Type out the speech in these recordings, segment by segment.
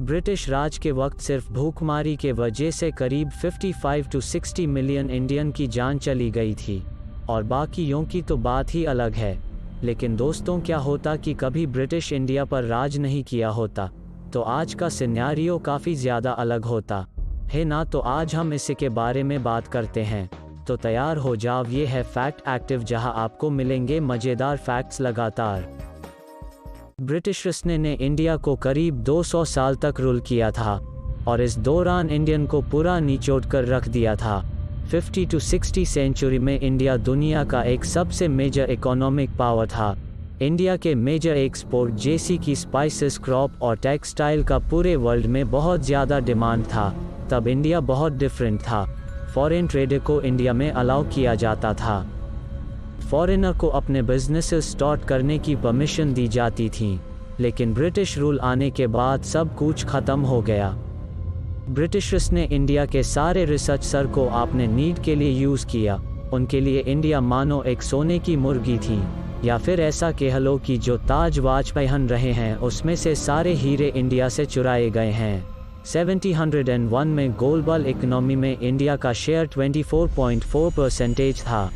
British राज के वक्त सिर्फ भूखमारी के वजह से करीब 55 to 60 मिलियन इंडियन की जान चली गई थी, और बाकियों की तो बात ही अलग है। लेकिन दोस्तों, क्या होता कि कभी ब्रिटिश इंडिया पर राज नहीं किया होता, तो आज का सिनेरियो काफ़ी ज़्यादा अलग होता है ना। तो आज हम इसी के बारे में बात करते हैं, तो तैयार हो जाओ। ये है फैक्ट एक्टिव, जहां आपको मिलेंगे मज़ेदार फैक्ट्स लगातार। ब्रिटिशर्स ने इंडिया को करीब 200 साल तक रूल किया था, और इस दौरान इंडियन को पूरा निचोड़ कर रख दिया था। 50 to 60 सेंचुरी में इंडिया दुनिया का एक सबसे मेजर इकोनॉमिक पावर था। इंडिया के मेजर एक्सपोर्ट जैसे कि स्पाइसेस, क्रॉप और टेक्सटाइल का पूरे वर्ल्ड में बहुत ज़्यादा डिमांड था। तब इंडिया बहुत डिफरेंट था। फॉरेन ट्रेडर को इंडिया में अलाउ किया जाता था। फॉरेनर को अपने बिजनेसेस स्टार्ट करने की परमिशन दी जाती थी। लेकिन ब्रिटिश रूल आने के बाद सब कुछ ख़त्म हो गया। ब्रिटिशर्स ने इंडिया के सारे रिसर्चर को अपने नीड के लिए यूज़ किया। उनके लिए इंडिया मानो एक सोने की मुर्गी थी, या फिर ऐसा कह लो कि जो ताज वाज पहन रहे हैं उसमें से सारे हीरे इंडिया से चुराए गए हैं। 1701 में ग्लोबल इकोनॉमी में इंडिया का शेयर 24.4% था।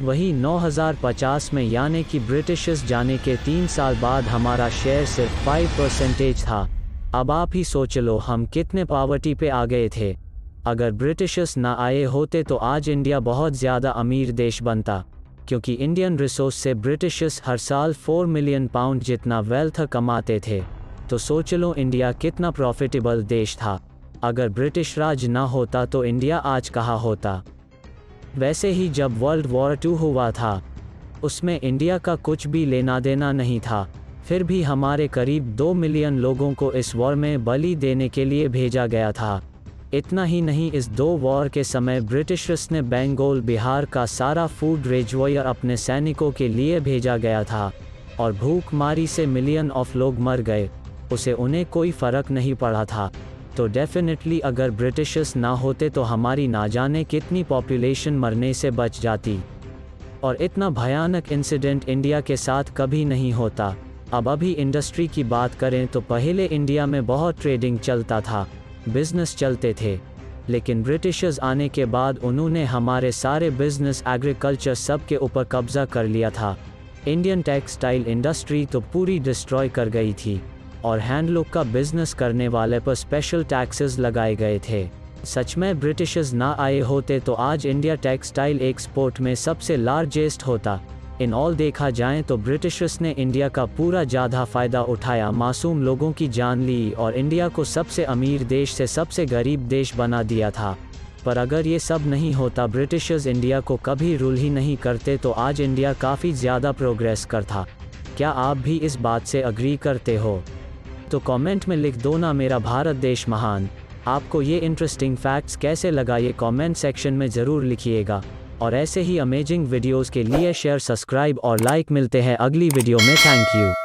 वही 9050 में, यानी कि ब्रिटिशर्स जाने के 3 साल बाद, हमारा शेयर सिर्फ 5% था। अब आप ही सोच लो हम कितने पॉवर्टी पे आ गए थे। अगर ब्रिटिशर्स ना आए होते तो आज इंडिया बहुत ज़्यादा अमीर देश बनता, क्योंकि इंडियन रिसोर्स से ब्रिटिशर्स हर साल 4 मिलियन पाउंड जितना वेल्थ कमाते थे। तो सोच लो इंडिया कितना प्रॉफिटेबल देश था। अगर ब्रिटिश राज ना होता तो इंडिया आज कहाँ होता। वैसे ही जब वर्ल्ड वॉर 2 हुआ था, उसमें इंडिया का कुछ भी लेना देना नहीं था, फिर भी हमारे करीब 2 मिलियन लोगों को इस वॉर में बलि देने के लिए भेजा गया था। इतना ही नहीं, इस 2 वॉर के समय ब्रिटिशर्स ने बंगाल, बिहार का सारा फूड रिजर्वोयर अपने सैनिकों के लिए भेजा गया था, और भूखमारी से मिलियन ऑफ लोग मर गए। उसे उन्हें कोई फ़र्क नहीं पड़ा था। तो डेफिनेटली अगर ब्रिटिशर्स ना होते तो हमारी ना जाने कितनी पॉपुलेशन मरने से बच जाती, और इतना भयानक इंसिडेंट इंडिया के साथ कभी नहीं होता। अब अभी इंडस्ट्री की बात करें तो पहले इंडिया में बहुत ट्रेडिंग चलता था, बिजनेस चलते थे। लेकिन ब्रिटिशर्स आने के बाद उन्होंने हमारे सारे बिजनेस, एग्रीकल्चर सब के ऊपर कब्जा कर लिया था। इंडियन टेक्सटाइल इंडस्ट्री तो पूरी डिस्ट्रॉय कर गई थी, और हैंडलूम का बिजनेस करने वाले पर स्पेशल टैक्सेस लगाए गए थे। सच में ब्रिटिशर्स ना आए होते तो आज इंडिया टेक्सटाइल एक्सपोर्ट में सबसे लार्जेस्ट होता। इन ऑल देखा जाए तो ब्रिटिशर्स ने इंडिया का पूरा ज़्यादा फ़ायदा उठाया, मासूम लोगों की जान ली, और इंडिया को सबसे अमीर देश से सबसे गरीब देश बना दिया था। पर अगर ये सब नहीं होता, ब्रिटिशर्स इंडिया को कभी रूल ही नहीं करते, तो आज इंडिया काफ़ी ज़्यादा प्रोग्रेस करता। क्या आप भी इस बात से अग्री करते हो? तो कमेंट में लिख दो ना, मेरा भारत देश महान। आपको ये इंटरेस्टिंग फैक्ट्स कैसे लगा, ये कमेंट सेक्शन में ज़रूर लिखिएगा। और ऐसे ही अमेजिंग वीडियोस के लिए शेयर, सब्सक्राइब और लाइक। मिलते हैं अगली वीडियो में। Thank you.